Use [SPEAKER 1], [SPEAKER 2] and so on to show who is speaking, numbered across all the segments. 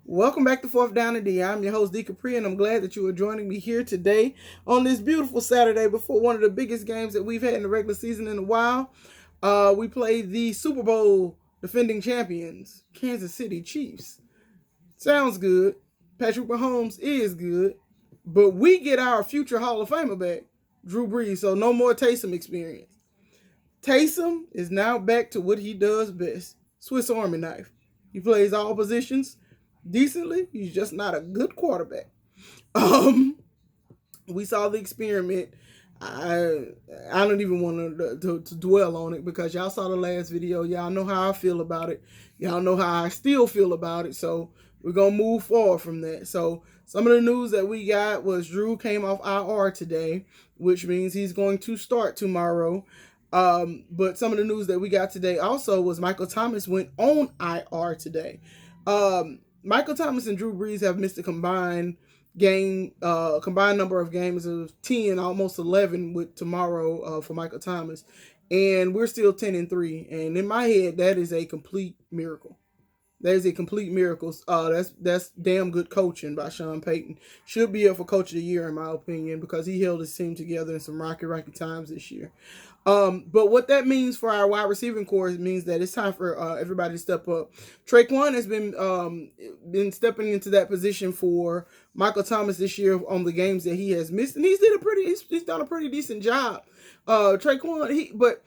[SPEAKER 1] Welcome back to Fourth Down and D. I'm your host, D Capri, and I'm glad that you are joining me here today on this beautiful Saturday before one of the biggest games that we've had in the regular season in a while. We play the Super Bowl defending champions, Kansas City Chiefs. Sounds good. Patrick Mahomes is good, but we get our future Hall of Famer back, Drew Brees, so no more Taysom experience. Taysom is now back to what he does best, Swiss Army knife. He plays all positions decently. He's just not a good quarterback. Um, we saw the experiment. I don't even want to dwell on it because y'all saw the last video. Y'all know how I feel about it. Y'all know how I still feel about it. So we're gonna move forward from that. So some of the news that we got was Drew came off IR today, which means he's going to start tomorrow. But some of the news that we got today also was Michael Thomas went on IR today. Michael Thomas and Drew Brees have missed a combined number of games of 10, almost 11 with tomorrow for Michael Thomas, and we're still 10-3. And in my head, that is a complete miracle. That is a complete miracle. That's damn good coaching by Sean Payton. Should be up for Coach of the Year in my opinion because he held his team together in some rocky times this year. But what that means for our wide receiving core means that it's time for everybody to step up. Traquan has been stepping into that position for Michael Thomas this year on the games that he has missed, and he's done a pretty decent job. Traquan, but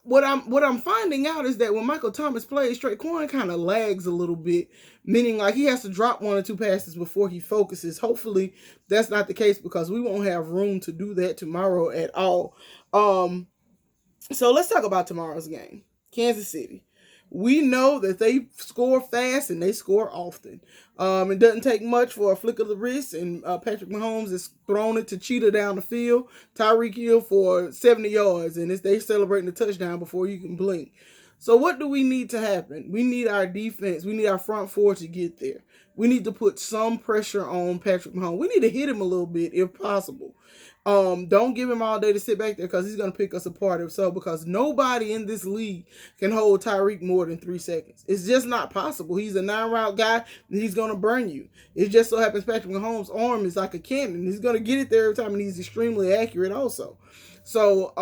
[SPEAKER 1] what I'm finding out is that when Michael Thomas plays, Traquan kind of lags a little bit, meaning like he has to drop one or two passes before he focuses. Hopefully, that's not the case because we won't have room to do that tomorrow at all. So let's talk about tomorrow's game. Kansas City. We know that they score fast and they score often. It doesn't take much for a flick of the wrist, and Patrick Mahomes has thrown it to Cheetah down the field. Tyreek Hill for 70 yards, and they celebrating the touchdown before you can blink. So what do we need to happen? We need our defense. We need our front four to get there. We need to put some pressure on Patrick Mahomes. We need to hit him a little bit if possible. Don't give him all day to sit back there because he's going to pick us apart if so, because nobody in this league can hold Tyreek more than 3 seconds. It's just not possible. He's a 9-route guy and he's going to burn you. It just so happens Patrick Mahomes' arm is like a cannon. He's going to get it there every time and he's extremely accurate also. So,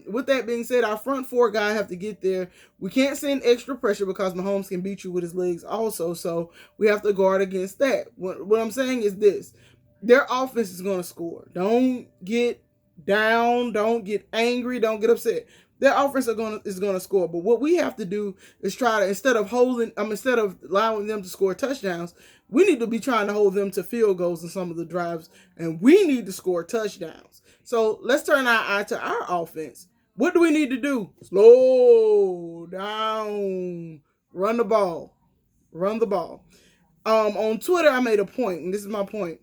[SPEAKER 1] with that being said, our front four guys have to get there. We can't send extra pressure because Mahomes can beat you with his legs also. So, we have to guard against that. What I'm saying is this. Their offense is going to score. Don't get down. Don't get angry. Don't get upset. Their offense is going to score. But what we have to do is try to, instead of allowing them to score touchdowns, we need to be trying to hold them to field goals in some of the drives, and we need to score touchdowns. So let's turn our eye to our offense. What do we need to do? Slow down. Run the ball. Run the ball. On Twitter, I made a point, and this is my point.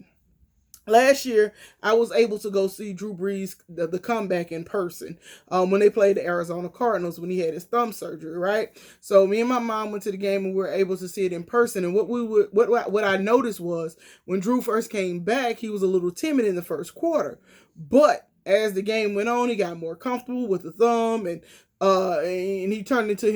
[SPEAKER 1] Last year, I was able to go see Drew Brees, the comeback in person, when they played the Arizona Cardinals when he had his thumb surgery, right? So me and my mom went to the game and we were able to see it in person. And what I noticed was when Drew first came back, he was a little timid in the first quarter, but as the game went on, he got more comfortable with the thumb and he turned into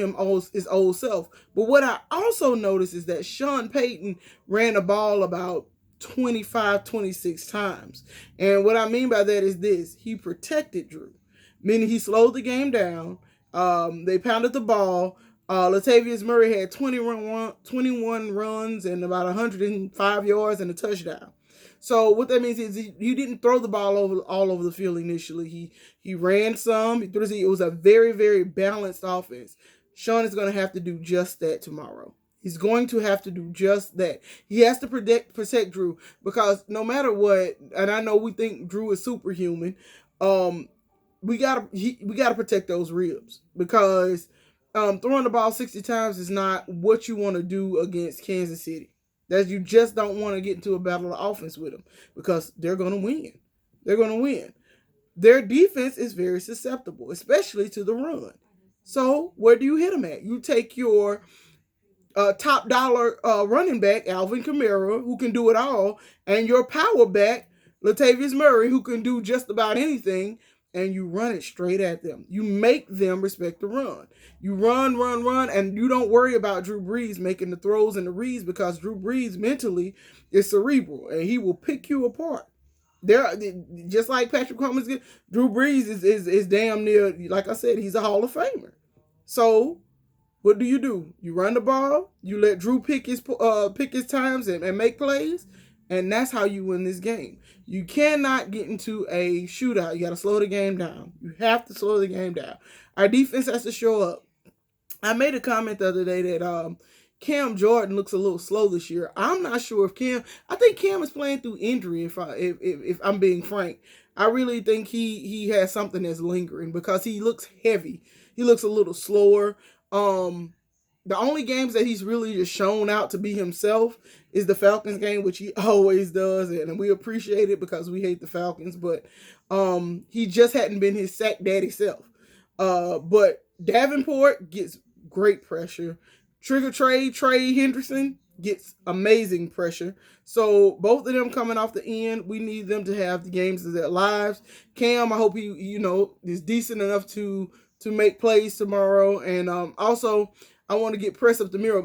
[SPEAKER 1] his old self. But what I also noticed is that Sean Payton ran the ball about 25, 26 times. And what I mean by that is this. He protected Drew, meaning he slowed the game down. They pounded the ball. Latavius Murray had 21 runs and about 105 yards and a touchdown. So what that means is he didn't throw the ball all over the field initially. He ran some. It was a very, very balanced offense. Sean is going to have to do just that tomorrow. He's going to have to do just that. He has to protect Drew because no matter what, and I know we think Drew is superhuman, we gotta protect those ribs because throwing the ball 60 times is not what you want to do against Kansas City. That you just don't want to get into a battle of offense with them because they're going to win. They're going to win. Their defense is very susceptible, especially to the run. So where do you hit them at? You take your top dollar running back, Alvin Kamara, who can do it all, and your power back, Latavius Murray, who can do just about anything, and you run it straight at them. You make them respect the run. You run, and you don't worry about Drew Brees making the throws and the reads, because Drew Brees mentally is cerebral and he will pick you apart. There, just like Patrick Mahomes, Drew Brees is damn near, like I said, he's a Hall of Famer. So what do? You run the ball. You let Drew pick his times and make plays, and that's how you win this game. You cannot get into a shootout. You got to slow the game down. You have to slow the game down. Our defense has to show up. I made a comment the other day that Cam Jordan looks a little slow this year. I'm not sure if Cam. I think Cam is playing through injury. If I'm being frank, I really think he has something that's lingering, because he looks heavy. He looks a little slower. The only games that he's really just shown out to be himself is the Falcons game, which he always does, and we appreciate it because we hate the Falcons. But he just hadn't been his sack daddy self. But Davenport gets great pressure. Trey Henderson gets amazing pressure. So both of them coming off the end, we need them to have the games of their lives. Cam, I hope he is decent enough to make plays tomorrow. And also, I want to get press up the mirror.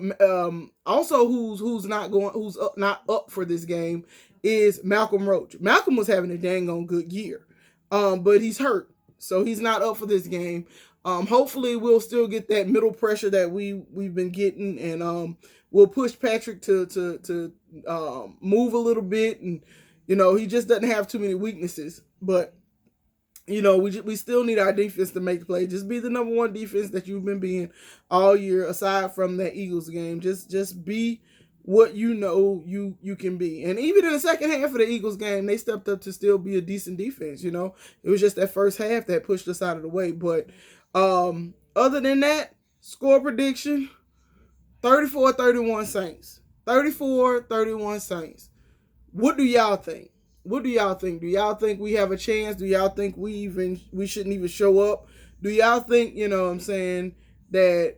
[SPEAKER 1] Also, who's not up for this game is Malcolm Roach. Malcolm was having a dang on good year, but he's hurt, so he's not up for this game. Hopefully, we'll still get that middle pressure that we've been getting, and we'll push Patrick to move a little bit, and he just doesn't have too many weaknesses, but. We still need our defense to make play. Just be the number one defense that you've been being all year, aside from that Eagles game. Just be what you can be. And even in the second half of the Eagles game, they stepped up to still be a decent defense. It was just that first half that pushed us out of the way. But other than that, score prediction, 34-31 Saints. 34-31 Saints. What do y'all think? What do y'all think? Do y'all think we have a chance? Do y'all think we shouldn't even show up? Do y'all think, that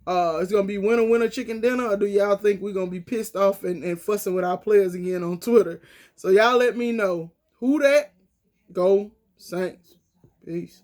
[SPEAKER 1] it's going to be winner chicken dinner? Or do y'all think we're going to be pissed off and fussing with our players again on Twitter? So y'all let me know. Who that? Go Saints. Peace.